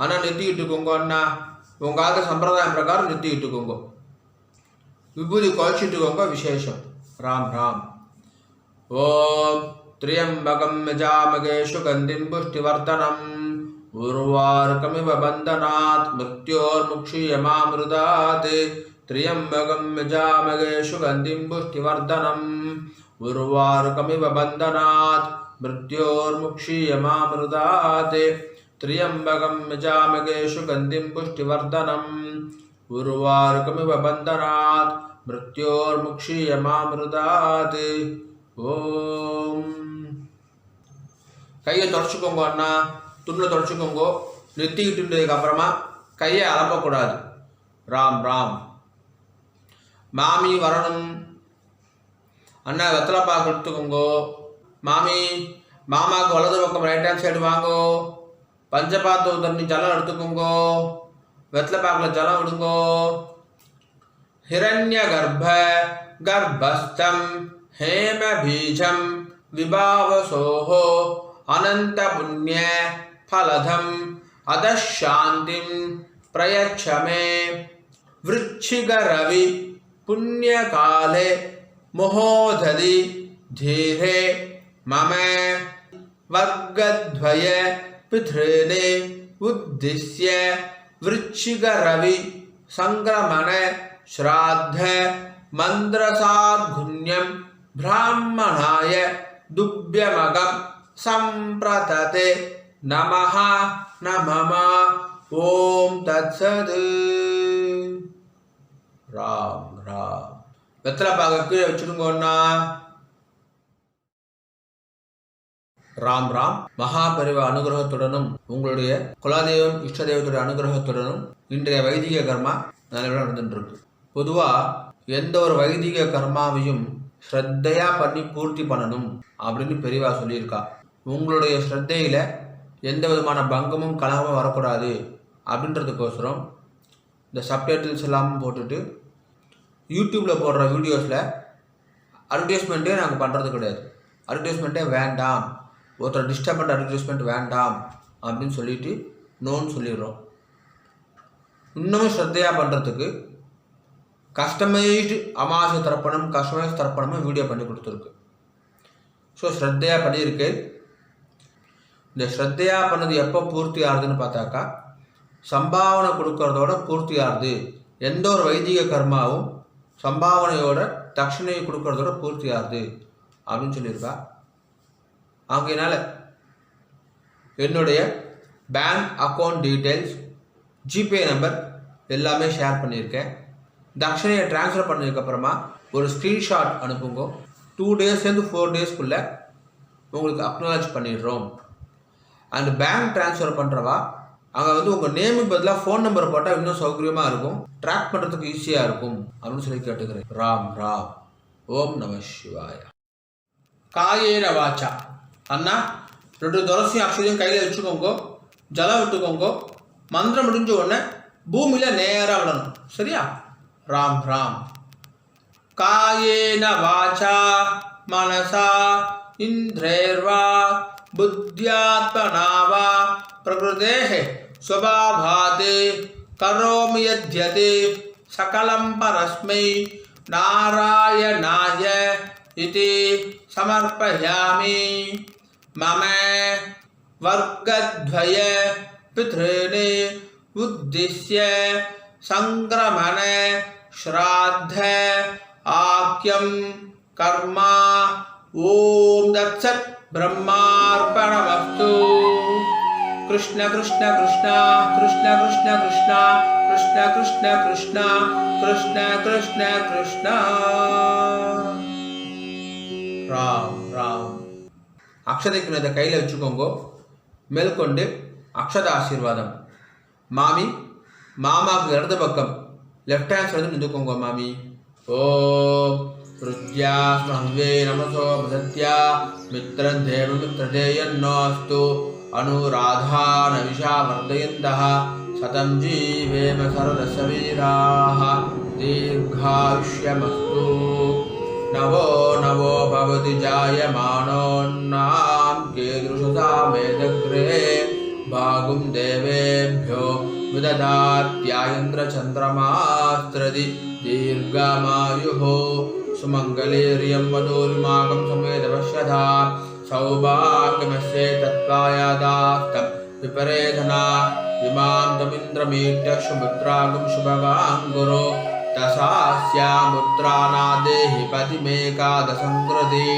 ஆனால் நெத்திக்கிட்டுக்கோங்க அண்ணா. உங்காத சம்பிரதாயம் பிரகாரம் நெத்திக்கிட்டுக்கோங்க. விபூதி குழச்சிட்டுக்கோங்க. விசேஷம். ராம் ராம். ஓம் திரியம்பகம் யஜாமகே சுகந்திம் புஷ்டிவர்தனம் உர்வாருகமிவ பந்தனாத் மிருத்யோர்முக்ஷீயமாமிருதாத். திரியம்பகம் யஜாமகே சுகந்திம் புஷ்டிவர்தனம் உர்வாருகமிவ பந்தனாத் மிருத்யோர்முக்ஷீயமாமிருதாத். त्र्यंबकं यजामहे सुगंधिं पुष्टिवर्धनम् उर्वारुकमिव बन्धनात् मृत्योर्मुक्षीयमामृतात् ஓம். கையை தொடச்சிக்கோங்க அண்ணா, துணில் தொடச்சிக்கோங்க. நெத்திக்கிட்டுன்றதுக்கு அப்புறமா கையை அலம்பக்கூடாது. ராம் ராம். மாமி வரணும் அண்ணா, வெத்தலைப்பாக்கு எடுத்துக்கோங்க. மாமி, மாமாவுக்கு வலது பக்கம் ரைட் ஹேண்ட் சைடு வாங்கோ. பஞ்சபாத்து தண்ணி ஜலம் எடுத்துக்கோங்க. வெத்தலைப்பாக்கில் ஜலம் விடுங்கோ. ஹிரண்ய கர்ப்ப கர்ப்பஸ்தம் हेम बीजम विभावसोहो अनंत पुण्य फलधम अदशांतिम प्रयच्छ मे वृश्चिक रवि पुण्य काले मोहोदधि धीरे मम वर्गद्वय पितॄने उद्दिश्य वृश्चिक रवि संक्रमण श्राद्ध मंद्रसाद्गुण्यम ब्राह्मणाय दुभ्यमगम संप्रतते नमः नमः ओम तत्सद. ராம் ராம். வெத்தலை பாக்க கீழே வச்சுடுங்கண்ணா. ராம் ராம். மகாபரிவ அனுகிரகத்துடனும் உங்களுடைய குலதெய்வம் இஷ்ட தெய்வத்துடைய அனுகிரகத்துடனும் இன்றைய வைதிக கர்மா நல்லபடியாக நடந்துட்டு இருக்கு. பொதுவாக எந்த ஒரு வைதிக கர்மாவையும் ஸ்ரத்தையாக பண்ணி பூர்த்தி பண்ணணும் அப்படின்னு பெரியவா சொல்லியிருக்கா. உங்களுடைய ஸ்ரத்தையில் எந்த விதமான பங்கமும் கலகமும் வரக்கூடாது அப்படின்றதுக்கோசரம் இந்த சப்டைட்டில்ஸ் எல்லாமும் போட்டுட்டு யூடியூப்பில் போடுற வீடியோஸில் அட்வர்டைஸ்மெண்ட்டே நாங்கள் பண்ணுறது கிடையாது. அட்வர்டைஸ்மெண்ட்டே வேண்டாம், ஒருத்தர் டிஸ்டர்ப் பண்ணுற அட்வர்டைஸ்மெண்ட் வேண்டாம் அப்படின்னு சொல்லிட்டு நோன்னு சொல்லிடுறோம். இன்னமும் ஸ்ரத்தையாக பண்ணுறதுக்கு கஸ்டமைஸ்டு அமாவாசை தர்ப்பணம், கஸ்டமைஸ் தர்ப்பணமும் வீடியோ பண்ணி கொடுத்துருக்கு. ஸோ ஸ்ரத்தையாக பண்ணியிருக்கு. இந்த ஸ்ரத்தையாக பண்ணது எப்போ பூர்த்தி ஆகுதுன்னு பார்த்தாக்கா, சம்பாவனை கொடுக்கறதோட பூர்த்தி ஆகுது. எந்த ஒரு வைதிக கர்மாவும் சம்பாவனையோட தட்சிணையை கொடுக்கறதோட பூர்த்தி ஆகுது அப்படின்னு சொல்லியிருக்கா. ஆகையினால என்னுடைய bank account details, GPay number எல்லாமே ஷேர் பண்ணியிருக்கேன். தட்சணையை ட்ரான்ஸ்ஃபர் பண்ணதுக்கப்புறமா ஒரு ஸ்க்ரீன்ஷாட் அனுப்புங்க. 2 டேஸ்லேருந்து 4 டேஸ்க்குள்ளே உங்களுக்கு அக்னாலஜ் பண்ணிடுறோம். அண்ட் பேங்க் ட்ரான்ஸ்ஃபர் பண்ணுறவா அங்கே வந்து உங்கள் நேமுக்கு பதிலாக ஃபோன் நம்பர் போட்டால் இன்னும் சௌகரியமாக இருக்கும், ட்ராக் பண்ணுறதுக்கு ஈஸியாக இருக்கும் அப்படின்னு சொல்லி கேட்டுக்கிறேன். ராம் ராம். ஓம் நம சிவாய. காயேன வாச்சா. அண்ணா, 2 துளசியும் அக்ஷதையும் கையில் வச்சுக்கோங்க. ஜலம் விட்டுக்கோங்க. மந்திரம் முடிஞ்ச உடனே பூமியில் நேராக விடணும். சரியா? ராம் ராம். காயேன வாச்சா மனசா இந்திரேர்வா புத்யாத்மனா வா பிரகிருதேஹ ஸ்வபாவாத் கரோமி யத்யத் சகலம் பரஸ்மை நாராயணாய இதி சமர்ப்பயாமி. மம வர்க்கத்வய பித்ருனே உத்திஸ்ய संक्रमण श्राद्ध आक्यम कर्मा ओम दत्सत् ब्रह्मार्पणमस्तु. कृष्ण कृष्ण कृष्ण कृष्ण कृष्ण कृष्ण कृष्ण कृष्ण कृष्ण कृष्ण कृष्ण कृष्ण. राम राम. அக்ஷதைக்கு கையில் வச்சுக்கோங்க. மேற்கொண்டு அக்ஷத ஆசீர்வாதம். மாமி, மாமாவுக்கு இடது பக்கம் லெஃப்ட் ஹேண்ட் சைடு நின்றுக்கோங்க. மாமி. ஓம் ருத்யா ஸ்மஹ்வே நமசோ பிரதத்யா மித்ரம் தேவ மித்ரதேயன்னோஸ்து அனுராதான விஷா வர்தயந்தः சதம் ஜீவேம சரதசவீராः தீர்காயுஷ்யமஸ்து. नवो नवो भवति जायमानोन्नां कीदृशसा मेदग्रे भागुं देवेभ्यो विदधात्यायन्द्रचन्द्रमास्त्रदि दीर्घमायुः सुमङ्गलीर्यं वधूर्माकं समेदपश्यथा सौभाग्यमस्ये तत्त्वायादास्तं विपरेधना इमां तमिन्द्रमीट्य शुभद्रागुं शुभवाङ्गुरो तसास्यामुत्रानादेहि पतिमेकादशङ्कृति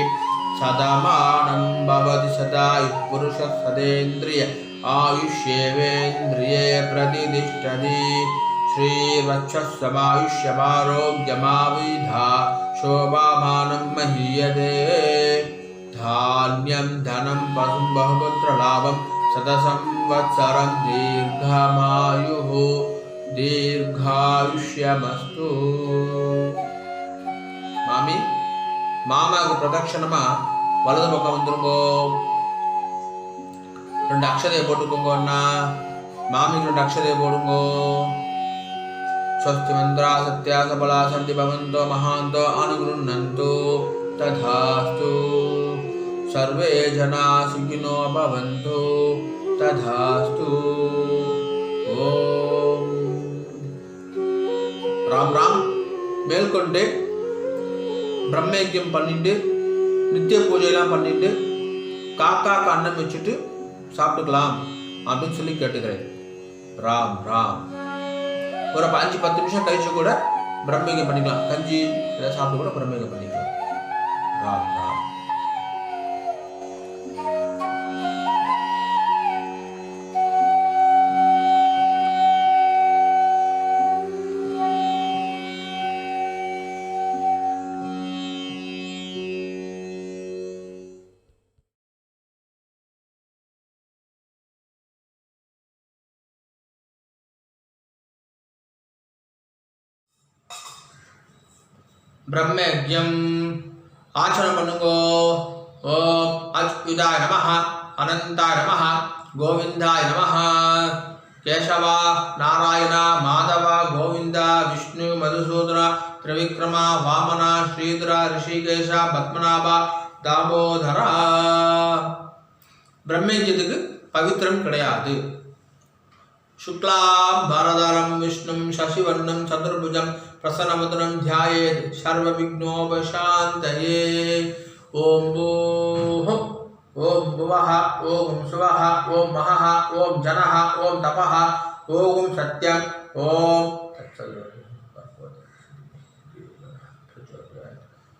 सदमानं भवति सदा पुरुषः सदेन्द्रिय आयुष्येवेन्द्रिये प्रतिष्ठति श्रीर्वक्षस्समायुष्यमारोग्यमाविधा शोभामानं महीयते धान्यं धनं पशुं बहुपुत्रलाभं शतसंवत्सरं दीर्घमायुः दीर्घायुष्यमस्तु. மாமி மாமாவுக்கு பிரதட்சணமா வலது பக்கம் வந்துருங்கோ. 2 அக்ஷதையை போட்டுக்கோங்க அண்ணா. மாமிக்கு 2 அக்ஷதையை போடுங்கோ. ஸ்வஸ்தி மந்திரா சத்யா சபலா சந்தி பவந்தோ மகாந்தோ அனுகுருண்ணந்தோ ததாஸ்து. சர்வே ஜனா சுகினோ பவந்தோ ததாஸ்து. ஓம் ராம் ராம். மேற்கொண்டு பிரம்மயஜ்யம் பண்ணிட்டு நித்திய பூஜையெல்லாம் பண்ணிட்டு காக்காக்கு அன்னம் வச்சுட்டு சாப்பிட்டுக்கலாம் அப்படின்னு சொல்லி கேட்டுக்கிறேன். ராம் ராம். ஒரு 5-10 நிமிஷம் கழிச்சு கூட பிரம்மயஜ்யம் பண்ணிக்கலாம். கஞ்சி இதை சாப்பிட்டு கூட பிரம்மயஜ்யம் பண்ணிக்கலாம். ராம் ராம். பிரம்மயஜ்யம் ஆச்சரணம் பண்ணுங்கோ. ஓம் அச்சுதாய நமஹ, அனந்தாய நமஹ, கோவிந்தாய நமஹ. கேசவா, நாராயண, மாதவ, கோவிந்த, விஷ்ணு, மதுசூதன, திரிவிக்ரம, வாமன, ஸ்ரீதர, ரிஷிகேஷ, பத்மநாப, தாமோதரா. பிரம்மயஜ்யத்துக்கு பவித்திரம் கிடையாது. சுக்லாம் பரதரம் விஷ்ணும் சசிவர்ணம் சதுர்புஜம் பிரசன்னவதனம் த்யாயேத் சர்வ விக்னோபசாந்தயே. ஓம் பூஹும் ஓம் புவஹ ஓம் சுவஹ ஓம் மஹஹ ஓம் ஜனஹ ஓம் தபஹ ஓம் சத்யம் ஓம்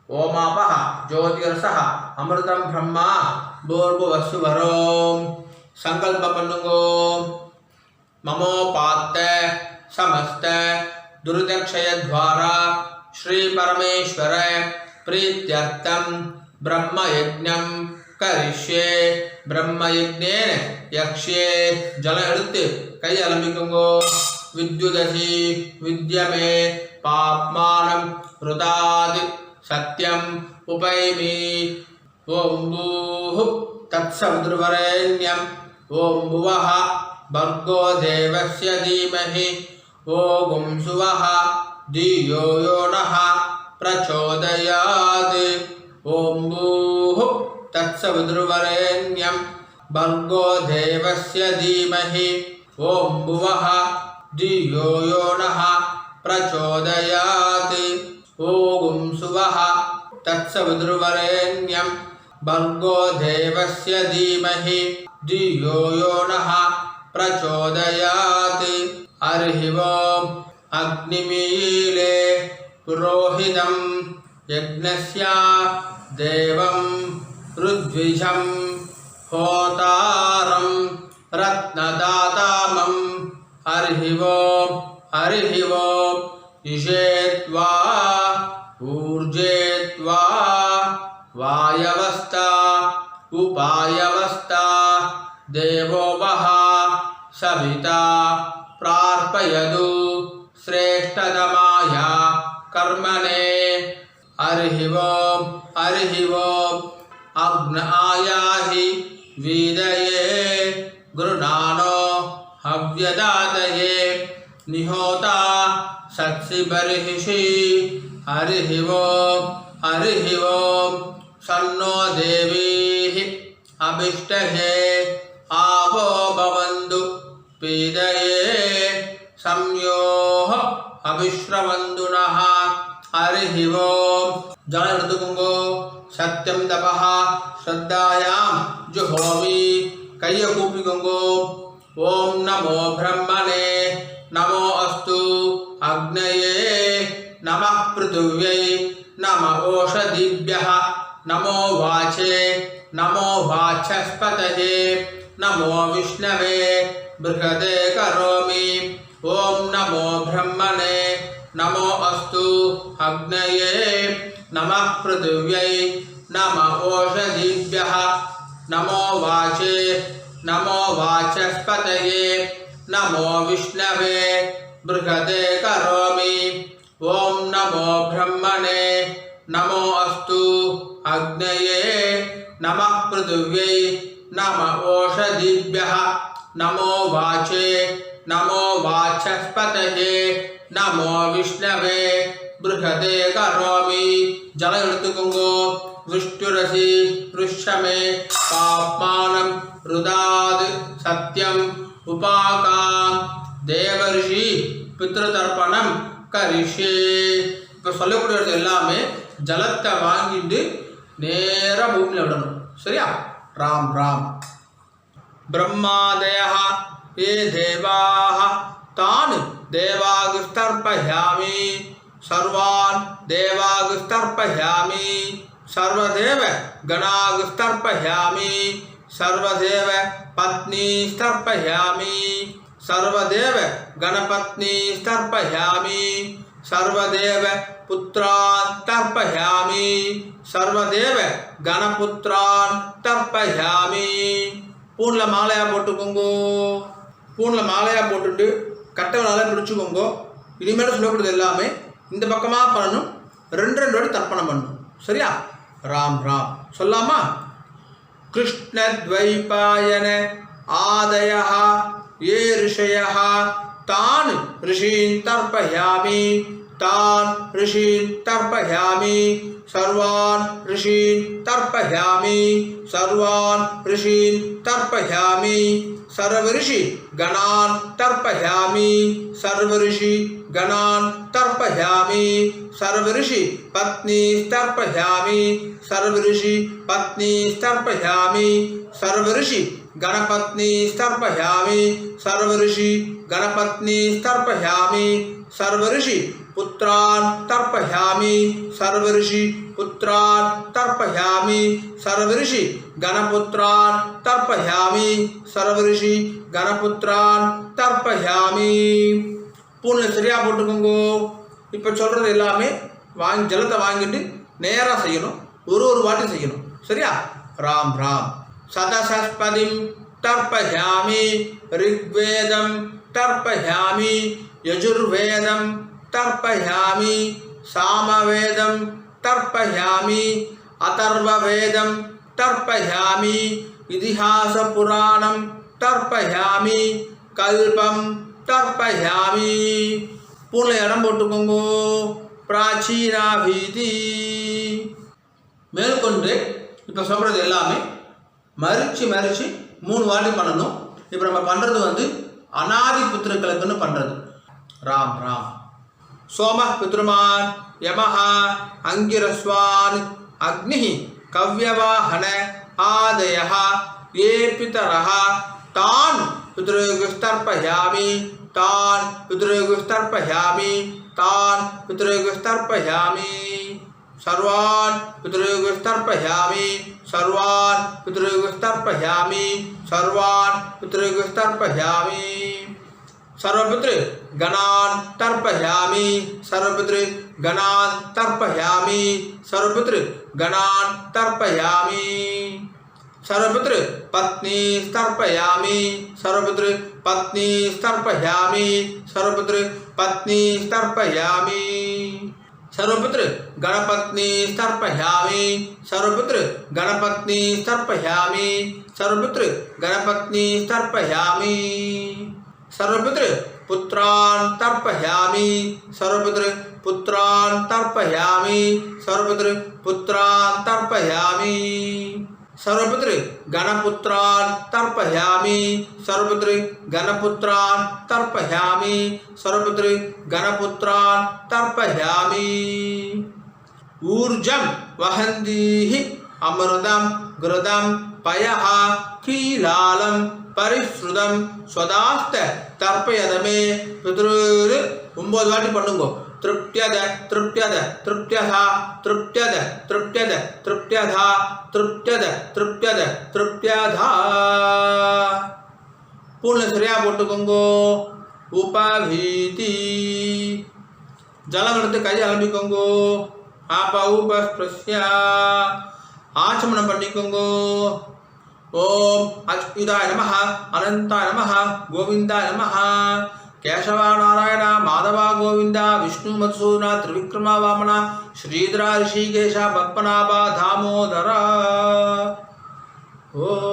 ஓமாபஹ ஜோதிரசஹ அமிர்தம் பிரம்மா பூர்புவஸ்சுவரோம். சங்கல்பம் பண்ணுங்கோ. ममोपात्त समस्त दुर्दक्षय द्वारा श्री परमेश्वर प्रीत्यर्थम ब्रह्मयज्ञं करिष्ये. ब्रह्मयज्ञेन यक्ष्ये. जल எடுத்து கை அலம்பிக்குங்கோ. विद्युदसि विद्यमे पाप्मानं रुदादि सत्यम उपैमि. ओम भूः तत्सवितुर्वरेण्यं. ओम भुवः भर्गो देवस्य धीमहि. ओम सुवः धियो यो नः प्रचोदयात्. ओम भूः तत्सवितुर्वरेण्यं भर्गो देवस्य धीमहि. ओम भुवः धियो यो नः प्रचोदयात्. ओम सुवः तत्सवितुर्वरेण्यं भर्गो देवस्य धीमहि धियो यो नः प्रचोदयात्. हरिः ओम्. अग्निमीले पुरोहितं यज्ञस्य देवं ऋद्विजं होतारं रत्नदातामं. हरिः ओम्. हरिः ओम्. इषेत्वा ऊर्जेत्वा वायवस्था उपायवस्था देवो वः सविता प्रार्पयतु श्रेष्ठतमाय कर्मणे. हरिः ओम्. हरिः ओम्. अग्नायाहि वीदये गृणानो हव्यदातये निहोता सत्सि बर्हिषि. हरिः ओम्. हरिः ओम्. सन्नो देवीः अभिष्टहे आवो भवन्तु पीदये संयोः अभिश्रवन्तु नः. हरिः ओम्. जल எடுத்துக்கோங்கோ. சத்யம் தபஹ ஸ்ரத்தாயாம் ஜுஹோமி. கையை கூப்பிக்கோங்கோ. ஓம் நமோ பிரம்மணே நமோ அஸ்து அக்னயே நமः பிருதிவ்யை நம ஓஷதிभ्यः நமோ வாச்சே நமோ வாச்சஸ்பதயே நமோ விஷ்ணவே பிருஹதே கரோமி ओम नमो ब्रह्मणे नमो अस्तु अग्नये नमः पृथिव्यै नमः ओषधीभ्यः नमो वाचे नमो वाचस्पतये नमो विष्णवे बृहदे करोमि। ओम नमो ब्रह्मणे नमो अस्तु अग्नये नमः पृथिव्यै नमः ओषधीभ्यः नमो वाचे नमो वाचस्पतये नमो विष्णवे बृहदे करोमि। जल எடுத்துக்கோங்கோ। विष्णुरसि पृष्ठमे पाप्मानं रुदाद सत्यम उपाकाम देवर्षि पितृतर्पणம் கரிஷே। இப்போ சொல்லக்கூடியது எல்லாமே ஜலத்தை வாங்கிட்டு நேரா பூமியில் விடணும், சரியா? ராம் ராம்। ब्रह्मादयः ये देवाः तान् देवागुस्तर्पयामि सर्वान् देवागुस्तर्पयामि सर्वदेव गणागुस्तर्पयामि सर्वदेव पत्नीस्तर्पयामि सर्वदेव गणपत्नीस्तर्पयामि सर्वदेव पुत्रान् तर्पयामि सर्वदेव गणपुत्रान् तर्पयामि। பூனில் மாலையாக போட்டுக்கோங்கோ। பூனில் மாலையாக போட்டுட்டு கட்டைகளால் பிடிச்சிக்கோங்கோ। இனிமேல் சொல்லக்கூடியது எல்லாமே இந்த பக்கமாக பண்ணணும், ரெண்டு வாட்டி தர்ப்பணம் பண்ணணும், சரியா? ராம் ராம் சொல்லாமா? कृष्णद्वैपायन आदयः ये ऋषयः तान् ऋषीन् तर्पयामि तान् ऋषीन् तर्पयामि सर्वान् ऋषीन् तर्पयामि सर्वान् ऋषीन् तर्पयामि सर्वऋषि गणान् तर्पयामि सर्वऋषि गणान् तर्पयामि सर्वऋषि पत्नीस्तर्पयामि सर्वऋषि पत्नीस्तर्पयामि सर्वऋषि गणपत्नीस्तर्पयामि सर्वऋषि गणपत्नीस्तर्पयामि सर्वऋषि पुत्रान् तर्पयामि सर्वऋषि पुत्रान् तर्पयामि सर्वऋषि गणपुत्रान् तर्पयामि सर्वऋषि गणपुत्रान् तर्पयामि। பூனில் சரியாக போட்டுக்கோங்கோ। இப்போ சொல்கிறது எல்லாமே ஜலத்தை வாங்கிட்டு நேராக செய்யணும், ஒரு வாட்டி செய்யணும், சரியா? ராம் ராம்। சதசஸ்பதிம் தர்ப்பயாமி ऋग्वेदं तर्पयामि यजुर्वेदं तर्पयामि सामवेदं तर्पयामि अथर्ववेदं तर्पयामि इतिहासपुराणं तर्पयामि कल्पं तर्पयामि। பூனில் இடம் போட்டுக்கோங்கோ। பிராச்சீனாபீதி மேற்கொண்டு இப்போ சொல்கிறது எல்லாமே மறிச்சு 3 வாட்டி பண்ணணும்। இப்போ நம்ம பண்ணுறது அநாதி புத்திரர்களுக்குன்னு பண்ணுறது। ராம் ராம்। சோம பித்ருமான் யமஹ அங்கிரஸ்வான் அக்னி கவ்யவாஹன ஆதயः ये पितरः तान् पितृगुस्तर्पयामि तान् पितृगुस्तर्पयामि तान् पितृगुस्तर्पयामि सर्वान् पितृगुस्तर्पयामि सर्वान् पितृगुस्तर्पयामि सर्वान् पितृगुस्तर्पयामि सर्वपितृ गणान् तर्पयामि सर्वपितृ गणान् तर्पयामि सर्वपितृ गणान् तर्पयामि सर्वपितृ पत्नीस्तर्पयामि सर्वपितृ पत्नीस्तर्पयामि सर्वपितृ पत्नीस्तर्पयामि सर्वपितृ गणपत्नीस्तर्पयामि सर्वपितृ गणपत्नीस्तर्पयामि सर्वपितृ गणपत्नीस्तर्पयामि सर्वपितृ पुत्रान् तर्पयामि सर्वपितृ पुत्रान् तर्पयामि सर्वपितृ पुत्रान् तर्पयामि सर्वपितृ गणपुत्रान् तर्पयामि सर्वपितृ गणपुत्रान् तर्पयामि सर्वपितृ गणपुत्रान् तर्पयामि ऊर्जं वहन्तीः अमृतं घृतं पयः कीलालं परिश्रुतं स्वदास्त तर्पयदमे पितृ 9 வாட்டி பண்ணுங்க। तृप्त्यद तृप्त्यद तृप्त्यधा तृप्त्यद तृप्त्यद तृप्त्यधा तृप्त्यद तृप्त्यद तृप्त्यधा। பூனில் சரியாக போட்டுக்கோங்கோ। உபவீதி. ஜலம் எடுத்து கை அலம்பிக்கோங்கோ. ஆப உபஸ்பிரஸ்யா ஆச்சமனம் பண்ணிக்கோங்கோ. ஓம் அச்சுதாய நமஹ, அனந்தாய நமஹ, கோவிந்தாய நமஹ. கேசவா நாராயண மாதவா கோவிந்தா விஷ்ணு மதுசூதனா திரிவிக்ரமா வாமனா ஸ்ரீதரா ரிஷிகேஷா பத்மநாபா தாமோதரா. ஓ